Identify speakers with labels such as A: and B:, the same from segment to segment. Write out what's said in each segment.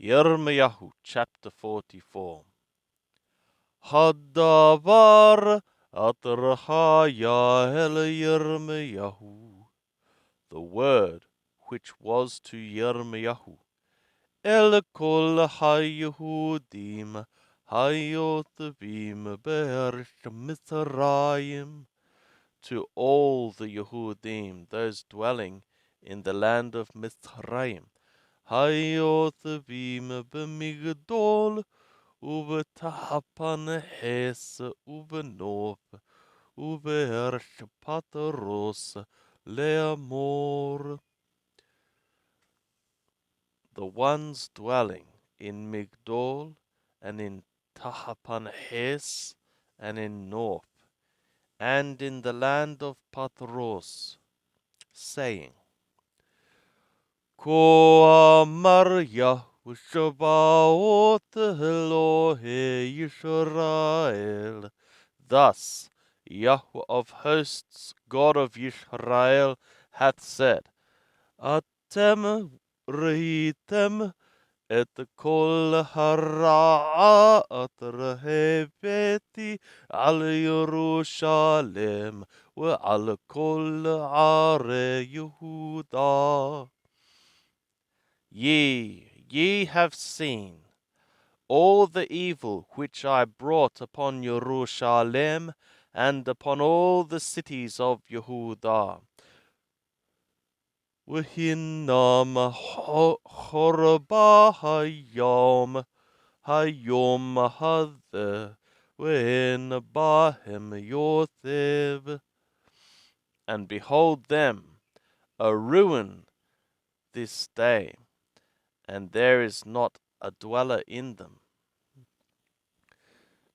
A: Yirmiyahu chapter 44. Hadavar atrahaya el Yirmiyahu. The word which was to Yirmiyahu. El kol haYehudim hayotvim be'eretz Mitzrayim. To all the Yehudim, those dwelling in the land of Mitzrayim. Hayotvim b'migdol ובתחפנהס ובנוף ובארץ פטרוס לאמור. The ones dwelling in Migdol and in Tahapanhes and in North and in the land of Patros, saying, Ko amar Shabaoth Elohe Yisrael. Thus Yahweh of hosts, God of Yisrael, hath said, Atem rahitem et kol hara'a atraheveti al Yerushalem wa al kol are Yehuda. Ye have seen all the evil which I brought upon Yerushalem and upon all the cities of Yehuda. V'hinam horba hayom hadeh v'en bahem yothev. And behold them, a ruin this day, and there is not a dweller in them.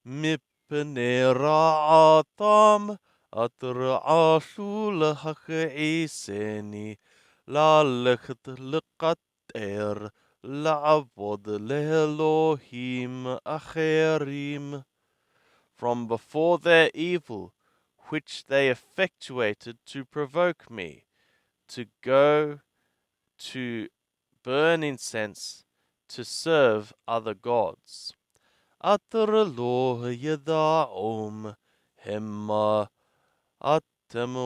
A: Mipnei ra'atam atra'ashu lahak'iseni la'lechet l'qater la'avod le'elohim acherim. From before their evil, which they effectuated to provoke me, to go to burn incense, to serve other gods. Ater lo yeda'om hemma atem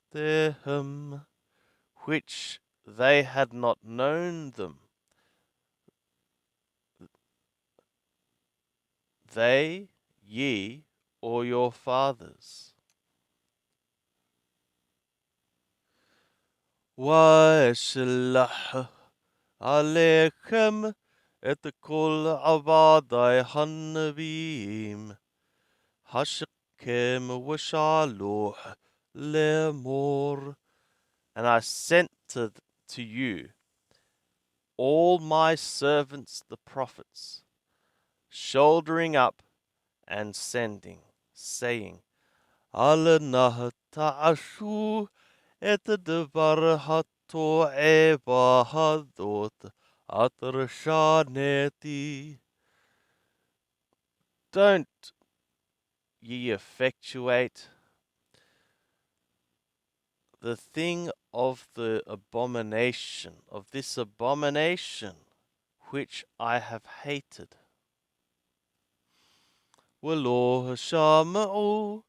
A: wa'avotehem, which they had not known them, they, ye, or your fathers. Wa'eshlach alechem et kol avadai hanavim hashkem v'shaloh lemor. And I sent to you all my servants the prophets, shouldering up and sending, saying, Al nah ta'ashu et devar hato'eva hadot ater shaneti. Don't ye effectuate the thing of the abomination, of this abomination which I have hated. V'lo shama'u,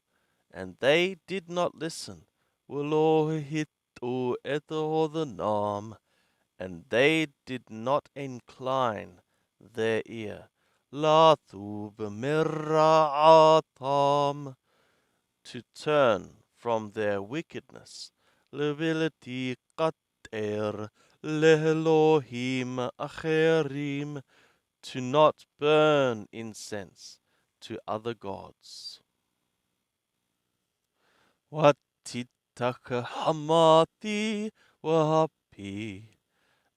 A: and they did not listen. V'lo hitu et odhanam, and they did not incline their ear. Lathu b'mira'atam, to turn from their wickedness. Levilti qater le'elohim acherim, to not burn incense to other gods. Watitaka hamati wahapi,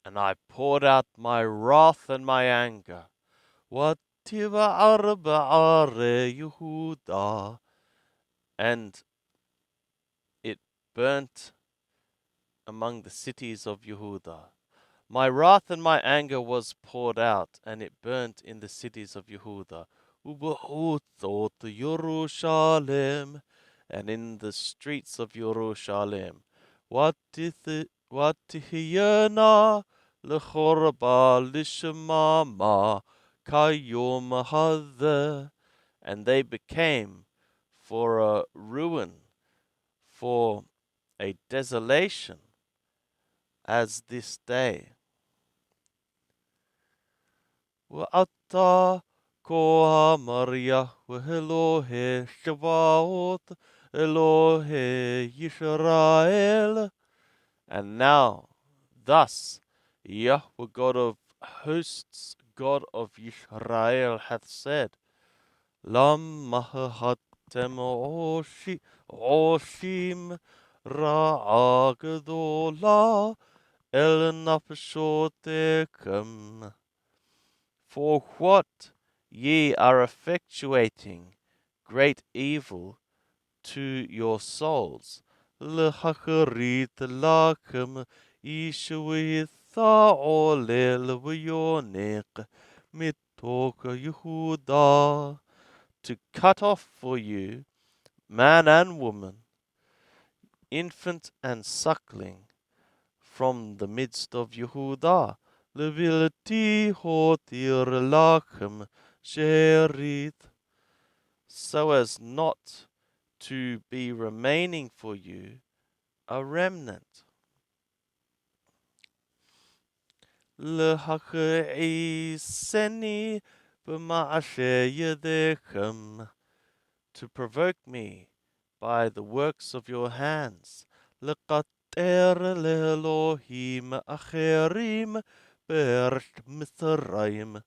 A: and I poured out my wrath and my anger. Wativa arba'are Yehuda, and it burnt among the cities of Yehuda. My wrath and my anger was poured out, and it burnt in the cities of Yehuda. Ubahuthot Yerushalem, and in the streets of Yerushalem. Watihiyana L'chorba lishmama kayom hadeh, and they became for a ruin, for a desolation, as this day. Wa'ata ko Maria Elohe Shavaot Elohe Yisrael. And now, thus, Yahweh God of hosts, God of Yisrael, hath said, Lam mahatem oshim ra'agadola el nafshotekem. For what ye are effectuating great evil to your souls, l'hacharit lachem ishuitha olel v'yonek mitok Yehuda, to cut off for you man and woman, infant and suckling, from the midst of Yehuda, levilti hotir lachem sherit, so as not to be remaining for you a remnant. L'hach'iseni b'ma'aseh yedechem, to provoke me by the works of your hands. L'qater le'elohim acherim be'eretz Mitzrayim,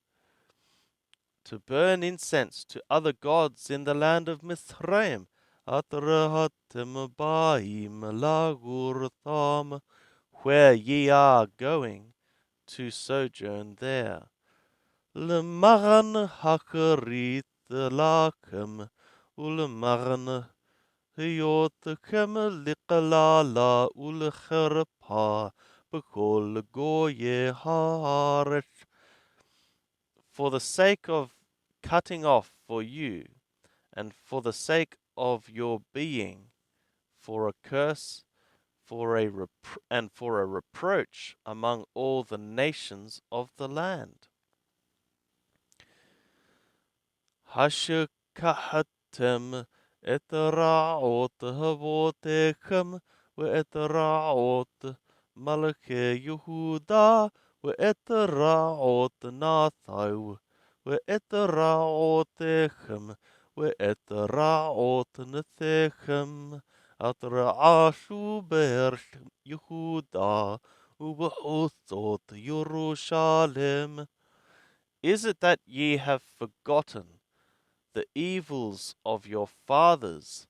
A: to burn incense to other gods in the land of Mitzrayim. Atrahatem ba'im lagur tham, where ye are going to sojourn there. L'maran hakarit lakem, ul'maran hiyotkem liqalala ul'cherpa, b'kol goye haaretz, for the sake of cutting off for you, and for the sake of your being, for a curse, for a reproach among all the nations of the land. Hashkahatem et ra'ot havotechem ve'et ra'ot malche Yehuda ve'et ra'ot nathau ve'et ra'otechem ve'et ra'ot nethechem at ra'ashu be'eretz Yehuda u'ba'othot Yerushalem. Is it that ye have forgotten the evils of your fathers,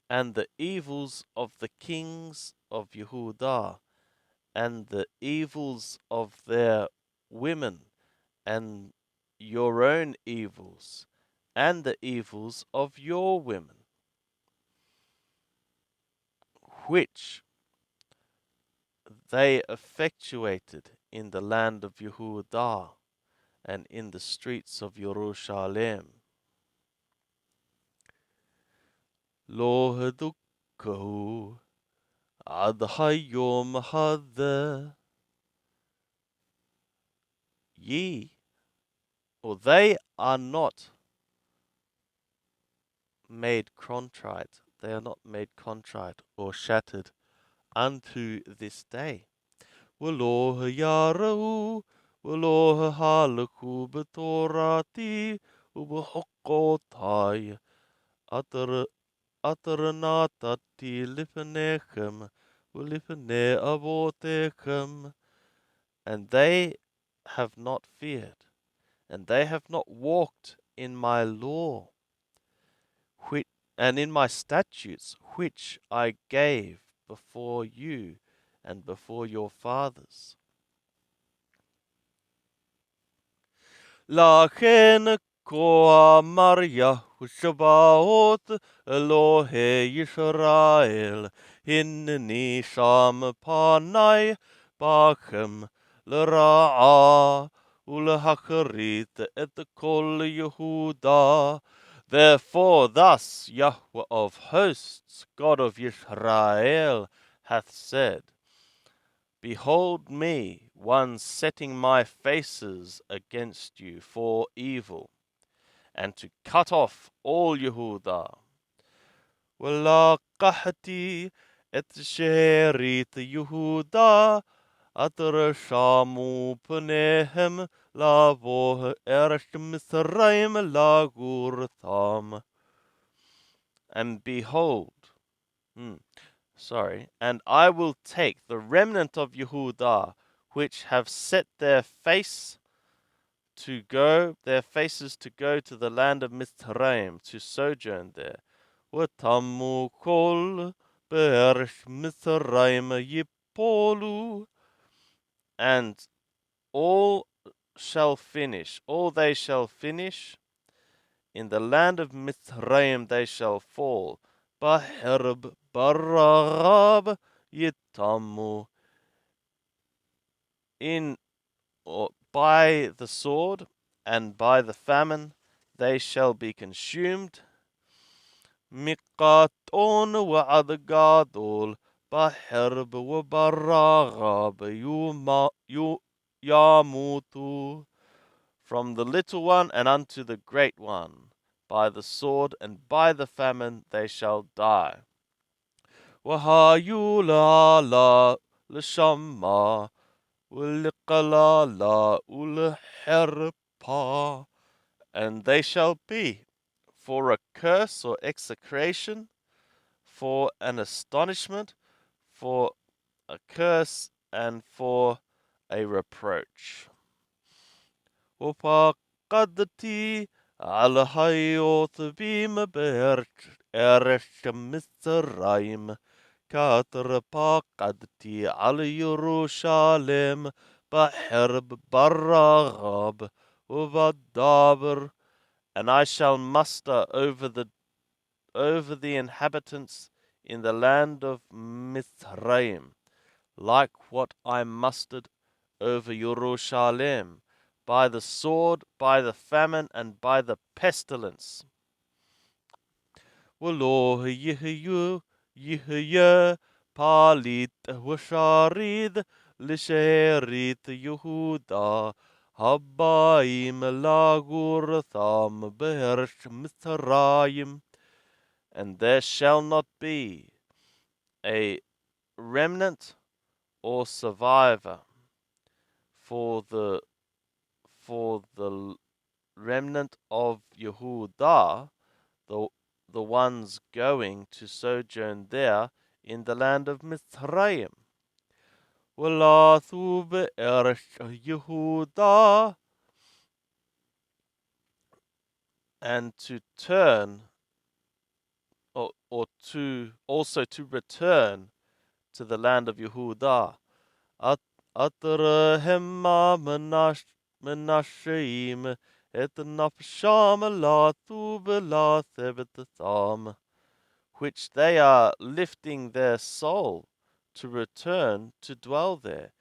A: and the evils of the kings of Yehuda, and the evils of their women, and your own evils, and the evils of your women, which they effectuated in the land of Yehuda, and in the streets of Jerusalem? Lo hedukkahu ad hayom hadeh. Ye, or they are not made contrite, they are not made contrite or shattered unto this day. V'lo yarau, v'lo halaku b'torati, u'b'chokotai, atar natati lifnechem, v'lifne avotechem. And they have not feared, and they have not walked in my law, and in my statutes, which I gave before you and before your fathers. Lachen ko amar Yahu Shabaot Elohe Yisrael, Hinni sham panai bachem l'ra'ah u'lehacharit et kol Yehuda. Therefore thus Yahweh of hosts, God of Yisrael, hath said, Behold me ones setting my faces against you for evil, and to cut off all Yehuda. ולקחתי את שארית יהודה, אשר שמו פניהם לבוא ארץ מצרים לגורתם. And behold, and I will take the remnant of Yehudah, which have set their faces to go to the land of Mitzrayim, to sojourn there. وَتَمُّ كُلُّ بَرْشْ مِثْرَيْمَ يِبْقَلُوا, and all they shall finish, in the land of Mitzrayim they shall fall. بَحِرْبْ بَرَّغَبْ يِتَمُّ, by the sword and by the famine they shall be consumed. مِقَاتٌ وَعَدْ گَادُولْ بَحِرْبْ وَبَرَّغَبْ يَمُوتُ, from the little one and unto the great one, by the sword and by the famine they shall die. وَهَيُّ لَا لَشَمَّا وَلِقَلَالَا وَلِحِرْپَا, and they shall be for a curse or execration, for an astonishment, for a curse, and for a reproach. وَفَقَدْتِ عَلَى حَيَّوْتِ بِيمَ بَرْشَ مِصْرَيْم كَاتَرْ فَقَدْتِ عَلى يَرُوشَالَيْم بَحِرْبْ بَرَّغَبْ وَبَدَّابْر, and I shall muster over the inhabitants in the land of Mithraim, like what I mustered over Yerushalayim, by the sword, by the famine, and by the pestilence. وَلَا يِهْيَ palit وَشَارِد لِشَارِد يهودا هَبَّائِم لَغُرْثَم بَرْشْ مِثْرَيِم, and there shall not be a remnant or survivor for the remnant of Yehudah, the ones going to sojourn there in the land of Mitzrayim. وَلَا بِأَرْشْ Yehudah, and to turn, or to also to return to the land of Yehudah. أَتْرَهِمَّا مَنَشِّيم et nafsham la tub la thebetatham, which they are lifting their soul to return to dwell there.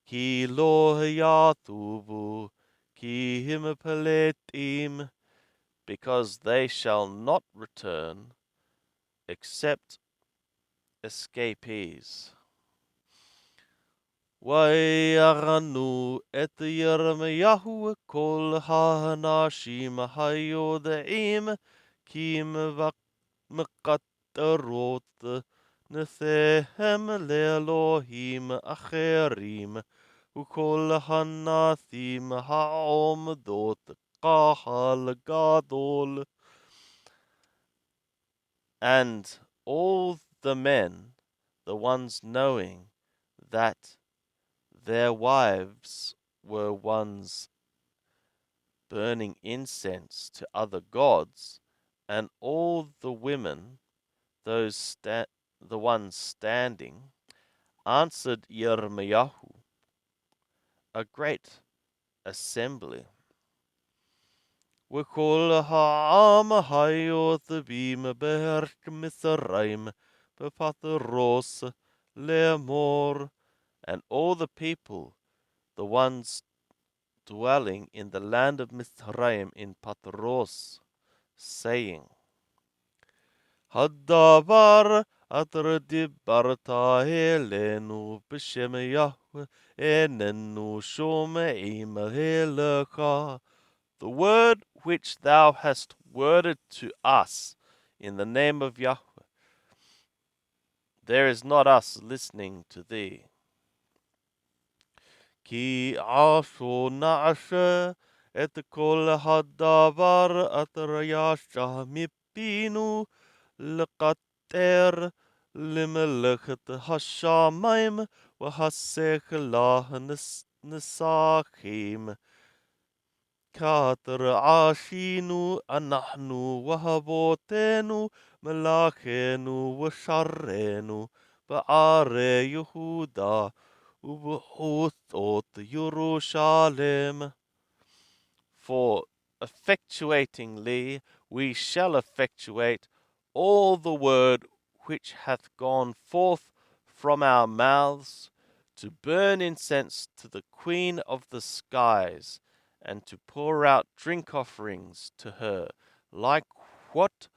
A: Ki lo yatubu ki him paletim, because they shall not return except escapees. ויענו את ירמיהו כל האנשים היודעים כי מקטרות נשיהם לאלוהים אחרים, וכל הנשים העומדות קהל גדול. And all the men, the ones knowing that their wives were ones burning incense to other gods, and all the women, the ones standing, answered Yirmiyahu, a great assembly. وكل העם היושבים בארץ מצרים בפתרוס לאמור, and all the people, the ones dwelling in the land of Mitzrayim in Patros, saying, Hadabar אתר דיברת אלינו בשם יהוה, איננו שומעים אליך. The word which thou hast worded to us in the name of Yahweh, there is not us listening to thee. כי עשו נעשה את כל הדבר אשר ישע מפינו לקטר למלאכת השמיים והשכל הנסכים. כאתר עשינו אנחנו ואבותינו מלאכינו ושרנו בערי יהודה ובחוצות ירושלים. For effectuatingly we shall effectuate all the word which hath gone forth from our mouths, to burn incense to the Queen of the skies, and to pour out drink offerings to her, like what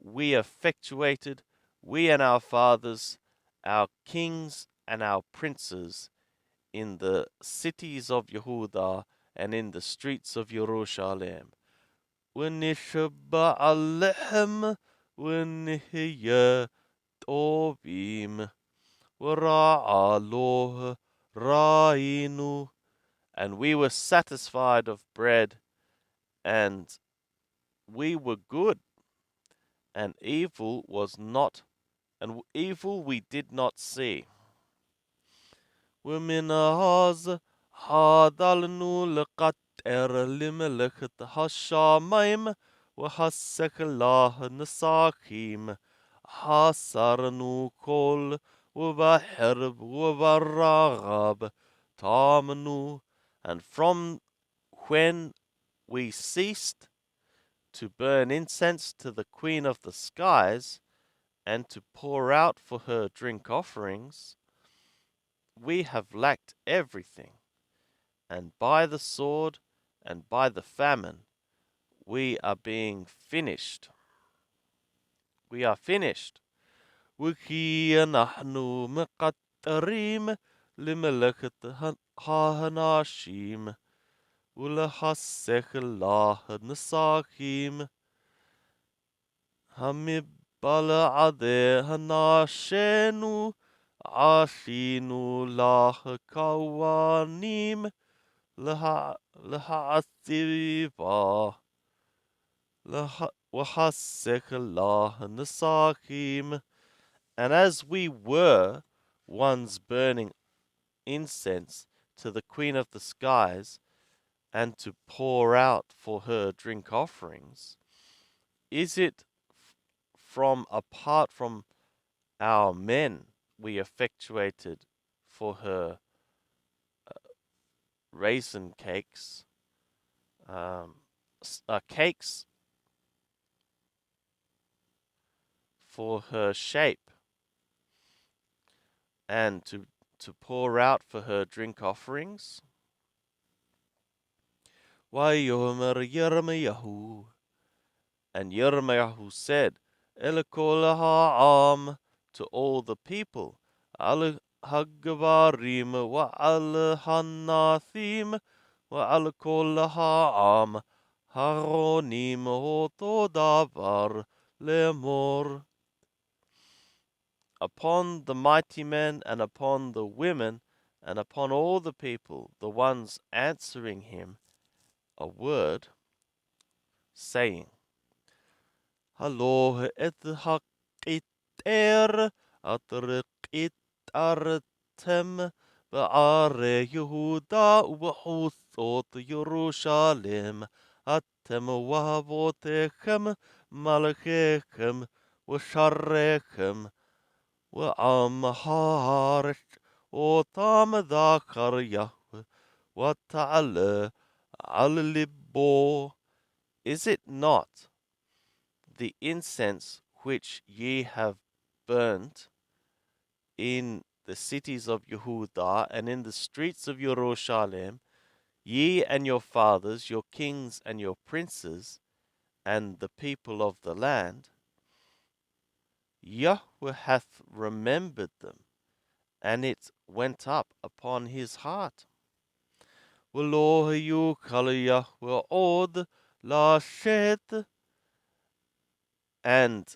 A: we effectuated, we and our fathers, our kings and our princes, in the cities of Yehuda and in the streets of Jerusalem. ונשבע עליהם ונהיה טובים, ורעה לא ראינו. And we were satisfied of bread, and we were good, and evil we did not see. ومنهاز حاضلנו לקטר למלאכת השמיים והשכל הנסכים. חסרנו כל ובחרב וברעב טמנו. And from when we ceased to burn incense to the Queen of the skies, and to pour out for her drink offerings, we have lacked everything, and by the sword and by the famine we are being finished. We are finished. וכי אנחנו מקטרים למלאכת האנשים ולהשכל הנסכים. המבלעדי אנשינו עשינו לך כוהנים להציבה והשכל הנסכים. And as we were ones burning incense to the Queen of the skies, and to pour out for her drink offerings, is it apart from our men we effectuated for her raisin cakes, cakes for her shape, and to pour out for her drink offerings? Vayomer Yirmiyahu, and Yirmiyahu said, El kol ha'am, to all the people, Al hagvarim wa al hanathim wa al kol ha'am haronim oto davar lemor. Upon the mighty men and upon the women and upon all the people, the ones answering him a word, saying, Halo et haqiter atrqit artem ba'are Yehuda u'b'chutzot Yerushalem atem wa'avotechem malchechem v'sharechem وعم هارش وطعم ذاكر يهوه وتعالى على لبو. Is it not the incense which ye have burnt in the cities of Yehuda and in the streets of Jerusalem, ye and your fathers, your kings and your princes, and the people of the land? Yahweh hath remembered them, and it went up upon his heart. V'lo hayu kal Yahweh od lashet, and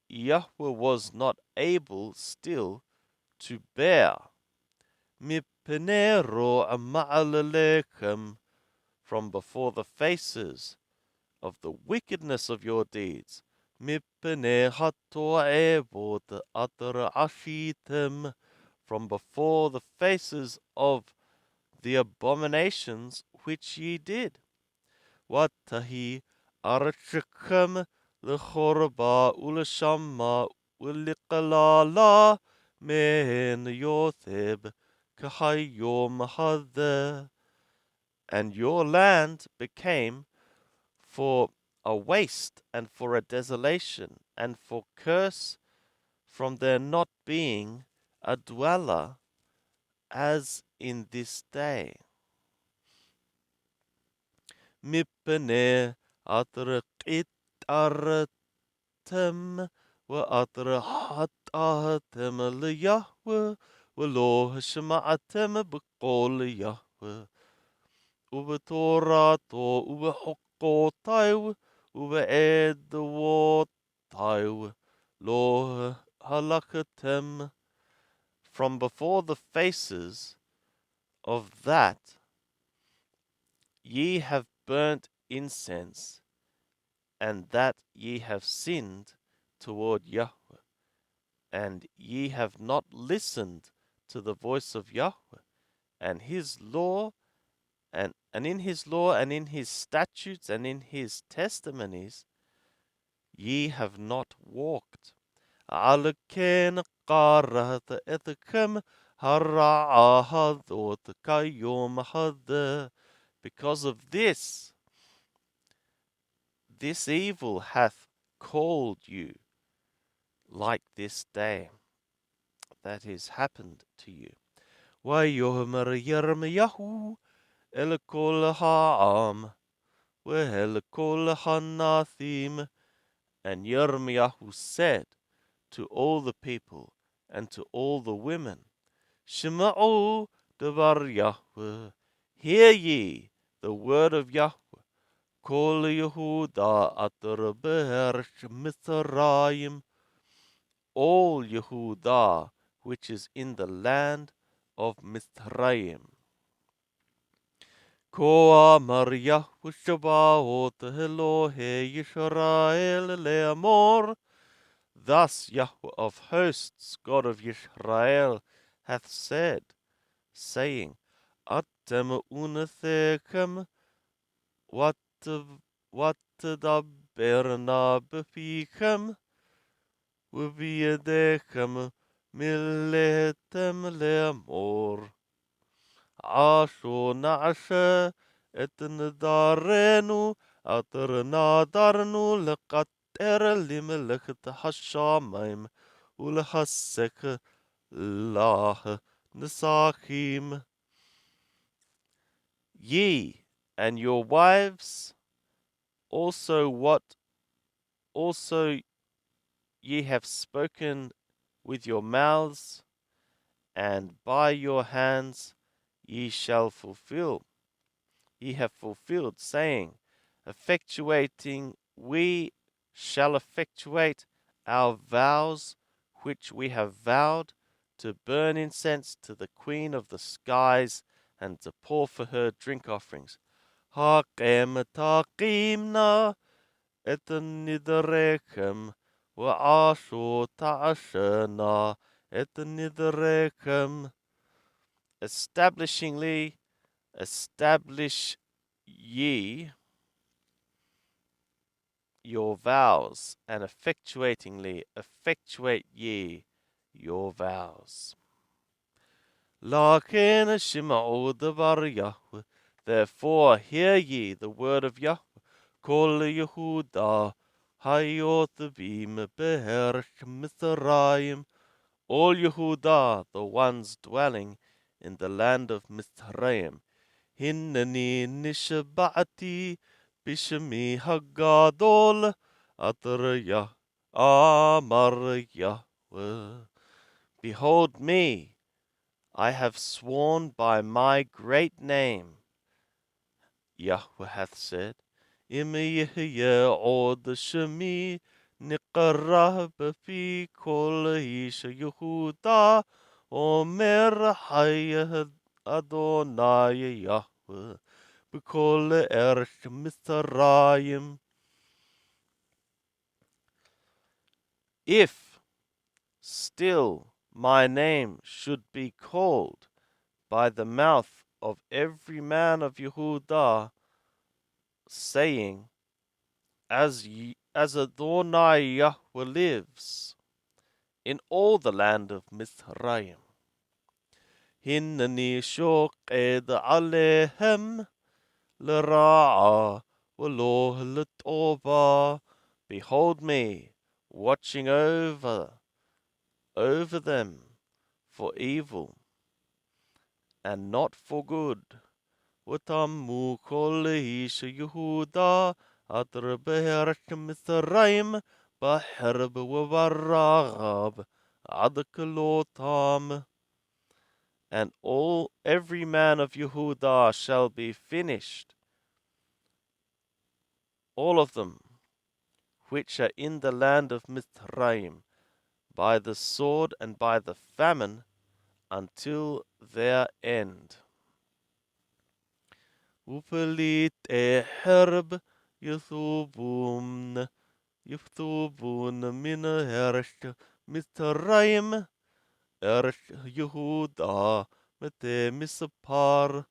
A: Yahweh was not able still to bear. Mipnei ro'a ma'alalekhem, from before the faces of the wickedness of your deeds. Mipnei hato'evot atar ashitem, from before the faces of the abominations which ye did. Watahi archichem lechorba ulashama ulikalala men yotheb kahayom hadeh. And your land became for a waste and for a desolation and for curse from there not being a dweller as in this day. Mipnei atraqit artem wa atrahatem liyahweh wa lo hashma'atem b'kol Yahweh. Ubetorato ubehokotaiw ubeedwotaiw lo halakatem, from before the faces of that ye have burnt incense, and that ye have sinned toward Yahweh, and ye have not listened to the voice of Yahweh, and his law, and in his law, and in his statutes, and in his testimonies, ye have not walked. Alken qarat etkem hara'ahadot kayom hadeh. Because of this evil hath called you like this day that is happened to you. Vayomer Yirmiyahu el kol ha'am ve'el kol hanathim. And Yirmiyahu said to all the people and to all the women, Shema'u devar Yahweh, hear ye the word of Yahweh. Kol Yehuda atar be'ersh Mithraim, all Yehuda which is in the land of Mithraim. Ko amar Yahweh Shabbaot Elohe Yisrael le'amor. Thus Yahweh of hosts, God of Yisrael, hath said, saying, Atem unethechem watadaberna befichem v'biyedechem miletem le'amor. Asho na'ashe et nedarenu ater nadarnu leqater limeleket hashamayim ulehasek lah nesachim. Ye and your wives also also ye have spoken with your mouths, and by your hands ye shall fulfill. Ye have fulfilled, saying, we shall effectuate our vows which we have vowed, to burn incense to the Queen of the skies, and to pour for her drink offerings. Hakem taqimna et nidrechem, wa'asho ta'ashena et nidrechem. Establish ye your vows, and effectuate ye your vows. Laken shima'u devar Yahweh, therefore hear ye the word of Yahweh. Kol Yehuda hayot vim behersh Mithraim, all Yehuda, the ones dwelling in the land of Mithraim. Hinnani nishba'ati bishmi hagadol atar Amar Yahweh, behold me, I have sworn by my great name. Yahweh hath said, Im yehye od shemi niqarah befi kol ish Yehuda, Omer hayeh Adonai Yahweh, b'kol erech Mitzrayim. If still my name should be called by the mouth of every man of Yehudah, saying, as Adonai Yahweh lives, in all the land of Mizraim. Hinani shoked alehem l'ra'a v'lo l'tova. Behold me, watching over them for evil and not for good. وتموا كل إيش يهودا أضرب هرش مصريم بحرب وبرغب عدك لوطام. And every man of Yehudah shall be finished, all of them which are in the land of Mizraim, by the sword and by the famine, until their end. Upelit herb Yethubun min hersh Mitzrayim ersh Yehuda mete Mispar.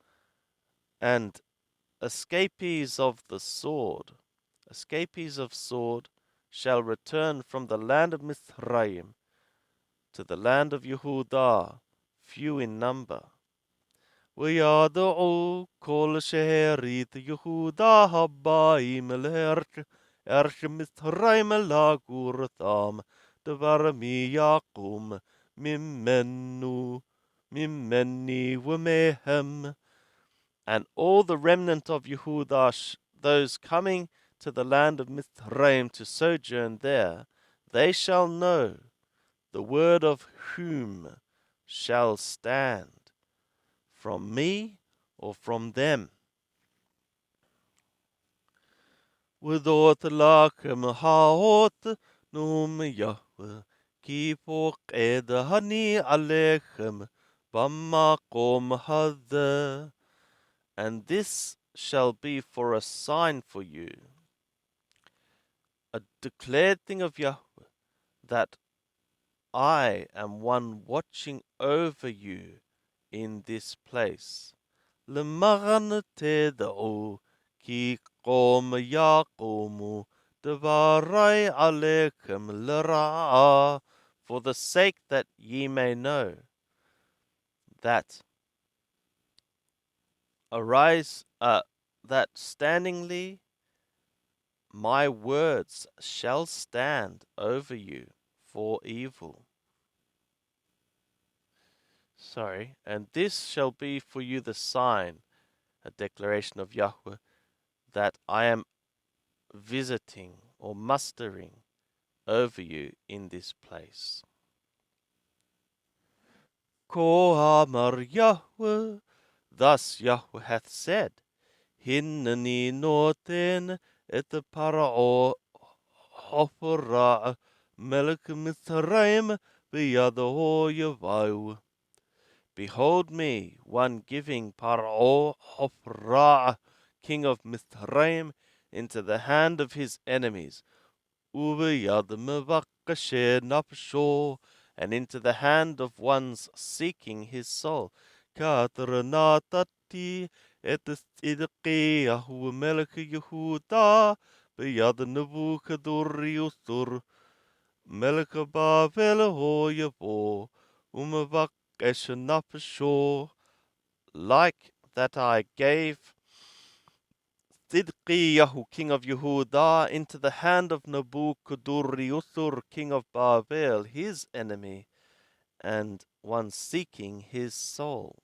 A: And escapees of sword, shall return from the land of Mizraim to the land of Yehudah, few in number. וידעו כל שארית יהודה הבאים ארץ מצרים לגורתם, דבר מי יקום ממני ומהם. And all the remnant of Yehudah, those coming to the land of Mizraim to sojourn there, they shall know the word of whom shall stand, from me or from them. Without lakem haot num Yahweh, ki poked hani alechem bamakom hadeh. And this shall be for a sign for you, a declared thing of Yahweh, that I am one watching over you in this place. למען תדעו כי קום יקומו דברי עליכם לרעה, for the sake that ye may know that that standingly my words shall stand over you for evil. And this shall be for you the sign, a declaration of Yahweh, that I am visiting or mustering over you in this place. Ko amar Yahweh, thus Yahweh hath said, Hinani noten et para'o hofra melech Mitzrayim biyado Yevau. Behold me, one giving Paro Hofra, king of Mizraim, into the hand of his enemies, Ubiyad mevakashe nafsho, and into the hand of ones seeking his soul. Katranatati et Sidqiyahu melech Yehuda, biyad Nebuchadnezzar melech Bavel hoyavo, like that I gave Sidqiyahu, king of Yehudah, into the hand of Nebuchadnezzar, king of Babel, his enemy, and one seeking his soul.